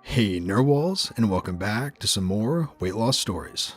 Hey Narwhals, and welcome back to some more weight loss stories.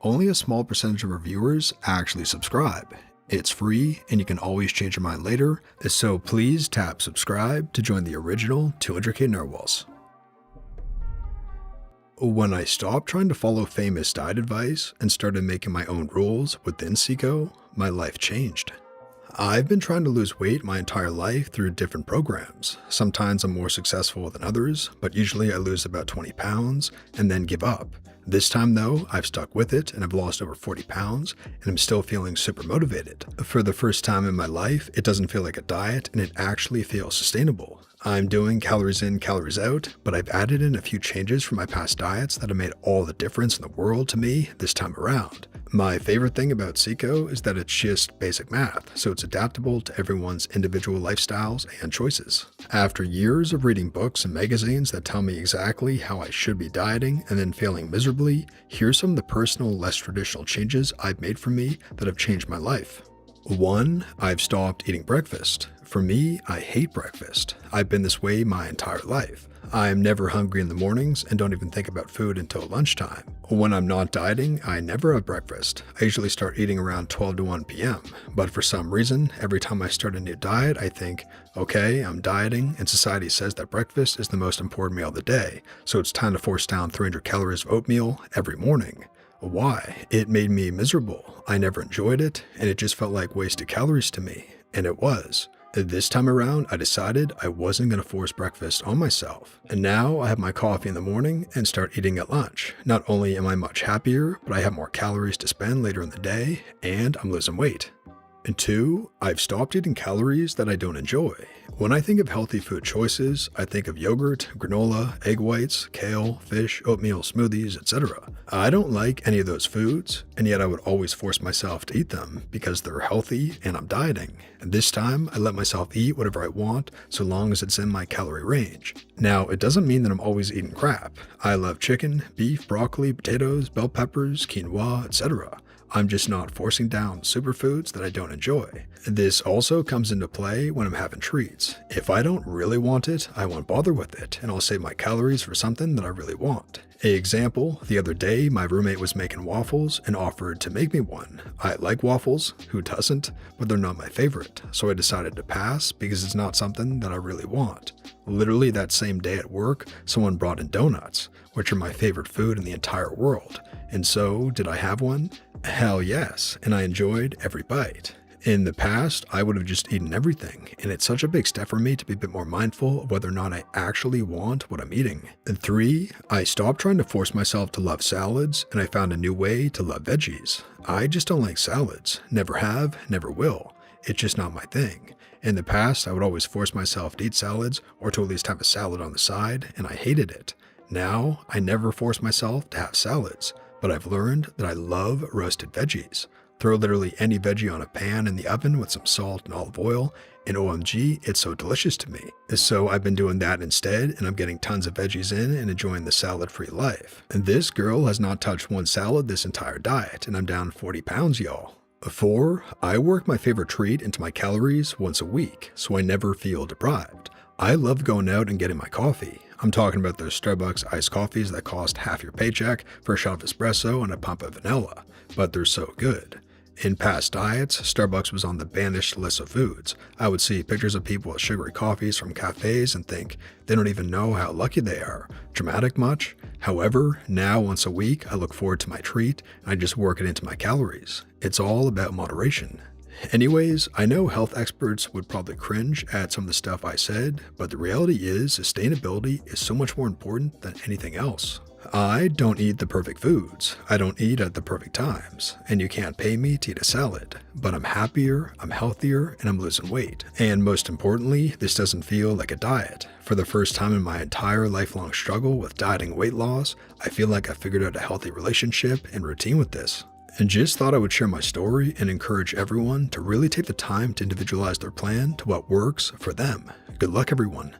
Only a small percentage of our viewers actually subscribe. It's free and you can always change your mind later, so please tap subscribe to join the original 200k Narwhals. When I stopped trying to follow famous diet advice and started making my own rules within Seco, my life changed. I've been trying to lose weight my entire life through different programs. Sometimes I'm more successful than others, but usually I lose about 20 pounds and then give up. This time though, I've stuck with it and I've lost over 40 pounds and I'm still feeling super motivated. For the first time in my life, it doesn't feel like a diet and it actually feels sustainable. I'm doing calories in, calories out, but I've added in a few changes from my past diets that have made all the difference in the world to me this time around. My favorite thing about Seco is that it's just basic math, so it's adaptable to everyone's individual lifestyles and choices. After years of reading books and magazines that tell me exactly how I should be dieting and then failing miserably, here's some of the personal, less traditional changes I've made for me that have changed my life. 1. I've stopped eating breakfast. For me, I hate breakfast. I've been this way my entire life. I'm never hungry in the mornings and don't even think about food until lunchtime. When I'm not dieting, I never have breakfast. I usually start eating around 12 to 1 p.m. But for some reason, every time I start a new diet, I think, okay, I'm dieting and society says that breakfast is the most important meal of the day, so it's time to force down 300 calories of oatmeal every morning. Why? It made me miserable. I never enjoyed it, and it just felt like wasted calories to me. And it was. This time around, I decided I wasn't going to force breakfast on myself. And now I have my coffee in the morning and start eating at lunch. Not only am I much happier, but I have more calories to spend later in the day, and I'm losing weight. And 2, I've stopped eating calories that I don't enjoy. When I think of healthy food choices, I think of yogurt, granola, egg whites, kale, fish, oatmeal, smoothies, etc. I don't like any of those foods, and yet I would always force myself to eat them because they're healthy and I'm dieting. And this time, I let myself eat whatever I want so long as it's in my calorie range. Now, it doesn't mean that I'm always eating crap. I love chicken, beef, broccoli, potatoes, bell peppers, quinoa, etc. I'm just not forcing down superfoods that I don't enjoy. This also comes into play when I'm having treats. If I don't really want it, I won't bother with it, and I'll save my calories for something that I really want. Example, the other day my roommate was making waffles and offered to make me one. I like waffles, who doesn't, but they're not my favorite, so I decided to pass because it's not something that I really want. Literally that same day at work, someone brought in donuts, which are my favorite food in the entire world. And so, did I have one? Hell yes, and I enjoyed every bite. In the past, I would have just eaten everything, and it's such a big step for me to be a bit more mindful of whether or not I actually want what I'm eating. And 3, I stopped trying to force myself to love salads, and I found a new way to love veggies. I just don't like salads. Never have, never will. It's just not my thing. In the past, I would always force myself to eat salads, or to at least have a salad on the side, and I hated it. Now, I never force myself to have salads, but I've learned that I love roasted veggies. Throw literally any veggie on a pan in the oven with some salt and olive oil, and OMG, it's so delicious to me. So I've been doing that instead, and I'm getting tons of veggies in and enjoying the salad-free life. And this girl has not touched one salad this entire diet, and I'm down 40 pounds, y'all. 4, I work my favorite treat into my calories once a week, so I never feel deprived. I love going out and getting my coffee. I'm talking about those Starbucks iced coffees that cost half your paycheck for a shot of espresso and a pump of vanilla, but they're so good. In past diets, Starbucks was on the banished list of foods. I would see pictures of people with sugary coffees from cafes and think, they don't even know how lucky they are. Dramatic much? However, now once a week, I look forward to my treat and I just work it into my calories. It's all about moderation. Anyways, I know health experts would probably cringe at some of the stuff I said, but the reality is sustainability is so much more important than anything else. I don't eat the perfect foods. I don't eat at the perfect times, and you can't pay me to eat a salad. But I'm happier, I'm healthier, and I'm losing weight. And most importantly, this doesn't feel like a diet. For the first time in my entire lifelong struggle with dieting weight loss, I feel like I figured out a healthy relationship and routine with this. And just thought I would share my story and encourage everyone to really take the time to individualize their plan to what works for them. Good luck, everyone.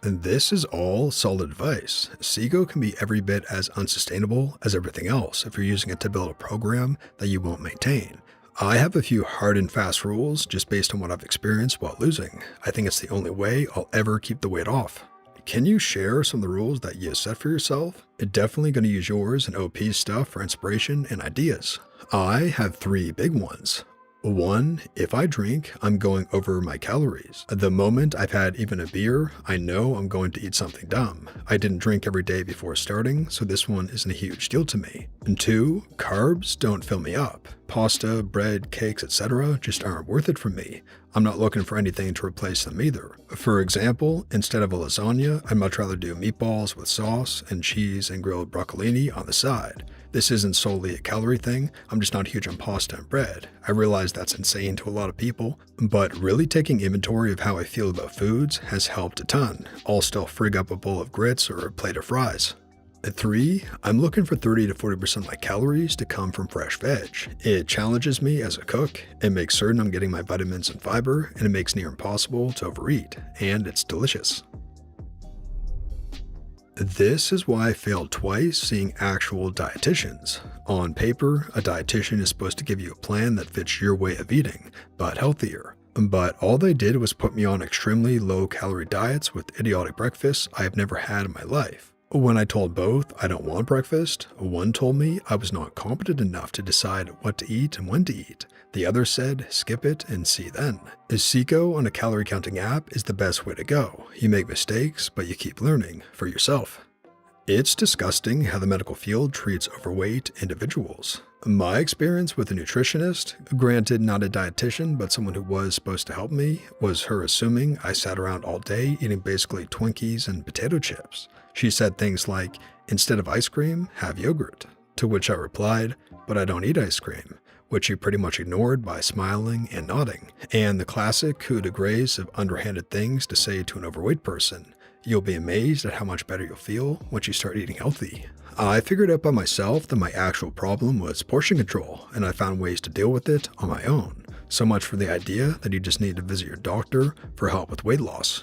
And this is all solid advice. Seco can be every bit as unsustainable as everything else if you're using it to build a program that you won't maintain. I have a few hard and fast rules just based on what I've experienced while losing. I think it's the only way I'll ever keep the weight off. Can you share some of the rules that you set for yourself? Definitely going to use yours and OP's stuff for inspiration and ideas. I have 3 big ones. 1. If I drink, I'm going over my calories. The moment I've had even a beer, I know I'm going to eat something dumb. I didn't drink every day before starting, so this one isn't a huge deal to me. And 2. Carbs don't fill me up. Pasta, bread, cakes, etc. just aren't worth it for me. I'm not looking for anything to replace them either. For example, instead of a lasagna, I'd much rather do meatballs with sauce and cheese and grilled broccolini on the side. This isn't solely a calorie thing, I'm just not huge on pasta and bread. I realize that's insane to a lot of people, but really taking inventory of how I feel about foods has helped a ton. I'll still frig up a bowl of grits or a plate of fries. At 3, I'm looking for 30 to 40% of my calories to come from fresh veg. It challenges me as a cook, it makes certain I'm getting my vitamins and fiber, and it makes near impossible to overeat, and it's delicious. This is why I failed twice seeing actual dietitians. On paper, a dietitian is supposed to give you a plan that fits your way of eating, but healthier. But all they did was put me on extremely low-calorie diets with idiotic breakfasts I have never had in my life. When I told both I don't want breakfast, one told me I was not competent enough to decide what to eat and when to eat. The other said, skip it and see then. Seiko on a calorie counting app is the best way to go. You make mistakes, but you keep learning for yourself. It's disgusting how the medical field treats overweight individuals. My experience with a nutritionist, granted not a dietitian but someone who was supposed to help me, was her assuming I sat around all day eating basically Twinkies and potato chips. She said things like, instead of ice cream, have yogurt. To which I replied, but I don't eat ice cream, which she pretty much ignored by smiling and nodding. And the classic coup de grace of underhanded things to say to an overweight person. You'll be amazed at how much better you'll feel once you start eating healthy. I figured out by myself that my actual problem was portion control, and I found ways to deal with it on my own. So much for the idea that you just need to visit your doctor for help with weight loss.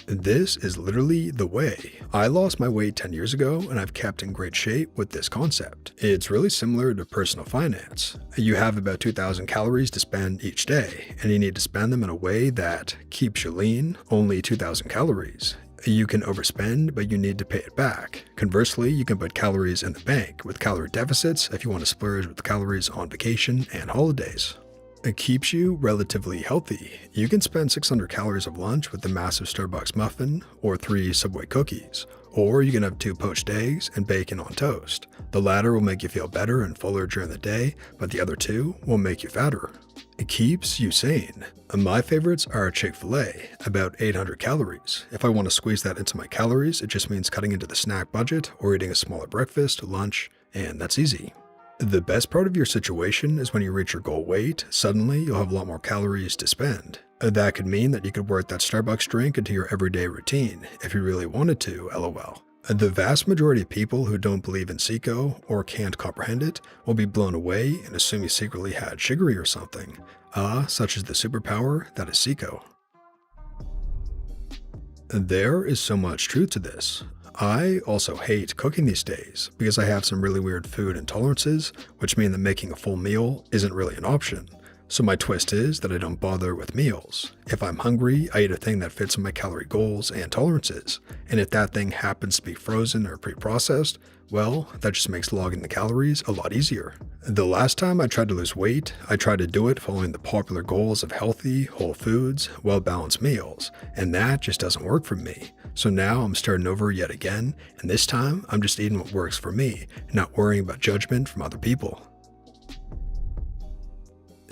This is literally the way. I lost my weight 10 years ago and I've kept in great shape with this concept. It's really similar to personal finance. You have about 2,000 calories to spend each day, and you need to spend them in a way that keeps you lean, only 2,000 calories. You can overspend, but you need to pay it back. Conversely, you can put calories in the bank with calorie deficits if you want to splurge with calories on vacation and holidays. It keeps you relatively healthy. You can spend 600 calories of lunch with a massive Starbucks muffin or 3 Subway cookies, or you can have 2 poached eggs and bacon on toast. The latter will make you feel better and fuller during the day, but the other 2 will make you fatter. It keeps you sane. My favorites are Chick-fil-A, about 800 calories. If I want to squeeze that into my calories, it just means cutting into the snack budget or eating a smaller breakfast, lunch, and that's easy. The best part of your situation is when you reach your goal weight, suddenly you'll have a lot more calories to spend. That could mean that you could work that Starbucks drink into your everyday routine, if you really wanted to, lol. The vast majority of people who don't believe in Seiko or can't comprehend it will be blown away and assume you secretly had chicory or something. Such is the superpower that is Seiko. There is so much truth to this. I also hate cooking these days because I have some really weird food intolerances, which mean that making a full meal isn't really an option. So my twist is that I don't bother with meals. If I'm hungry, I eat a thing that fits my calorie goals and tolerances. And if that thing happens to be frozen or pre-processed, well, that just makes logging the calories a lot easier. The last time I tried to lose weight, I tried to do it following the popular goals of healthy, whole foods, well-balanced meals, and that just doesn't work for me. So now I'm starting over yet again, and this time I'm just eating what works for me, and not worrying about judgment from other people.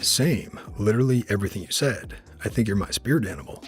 Same, literally everything you said. I think you're my spirit animal.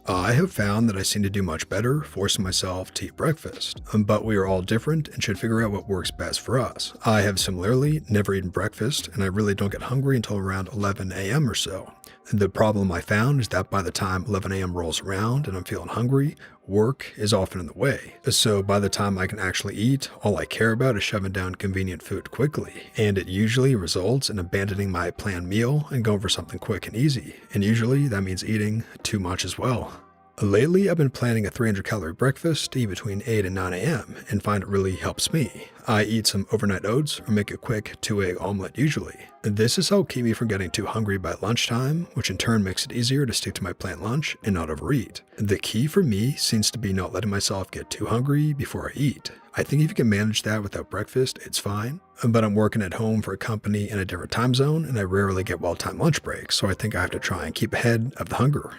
I have found that I seem to do much better forcing myself to eat breakfast, but we are all different and should figure out what works best for us. I have similarly never eaten breakfast, and I really don't get hungry until around 11 a.m. or so. The problem I found is that by the time 11 a.m. rolls around and I'm feeling hungry, work is often in the way. So by the time I can actually eat, all I care about is shoving down convenient food quickly, and it usually results in abandoning my planned meal and going for something quick and easy, and usually that means eating too much as well. Lately, I've been planning a 300-calorie breakfast to eat between 8 and 9 a.m. and find it really helps me. I eat some overnight oats or make a quick 2-egg omelet usually. This has helped keep me from getting too hungry by lunchtime, which in turn makes it easier to stick to my planned lunch and not overeat. The key for me seems to be not letting myself get too hungry before I eat. I think if you can manage that without breakfast, it's fine. But I'm working at home for a company in a different time zone, and I rarely get well-timed lunch breaks, so I think I have to try and keep ahead of the hunger.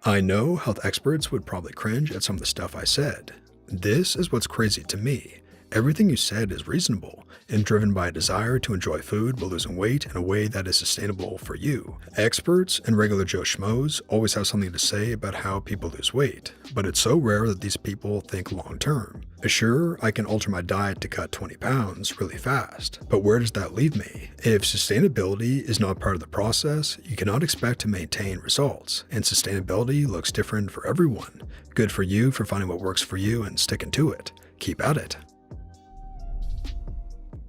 I know health experts would probably cringe at some of the stuff I said. This is what's crazy to me. Everything you said is reasonable and driven by a desire to enjoy food while losing weight in a way that is sustainable for you. Experts and regular Joe Schmoes always have something to say about how people lose weight, but it's so rare that these people think long term. Sure, I can alter my diet to cut 20 pounds really fast, but where does that leave me? If sustainability is not part of the process, you cannot expect to maintain results, and sustainability looks different for everyone. Good for you for finding what works for you and sticking to it. Keep at it.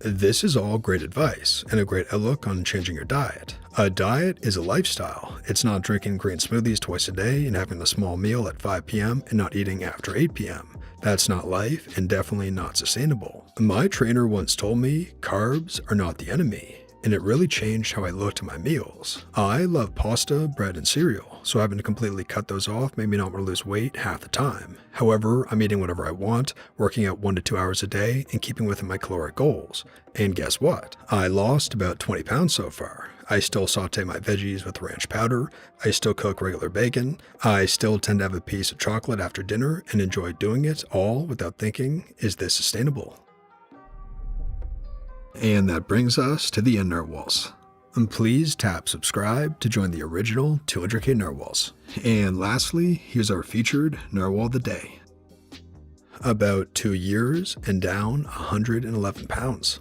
This is all great advice and a great outlook on changing your diet. A diet is a lifestyle. It's not drinking green smoothies twice a day and having a small meal at 5 p.m. and not eating after 8 p.m. That's not life and definitely not sustainable. My trainer once told me carbs are not the enemy, and it really changed how I looked at my meals. I love pasta, bread, and cereal, so having to completely cut those off made me not want to lose weight half the time. However, I'm eating whatever I want, working out 1 to 2 hours a day, and keeping within my caloric goals. And guess what? I lost about 20 pounds so far. I still saute my veggies with ranch powder, I still cook regular bacon, I still tend to have a piece of chocolate after dinner and enjoy doing it all without thinking, is this sustainable? And that brings us to the end, Narwhals. And please tap subscribe to join the original 200k Narwhals. And lastly, here's our featured Narwhal of the day. About 2 years and down 111 pounds.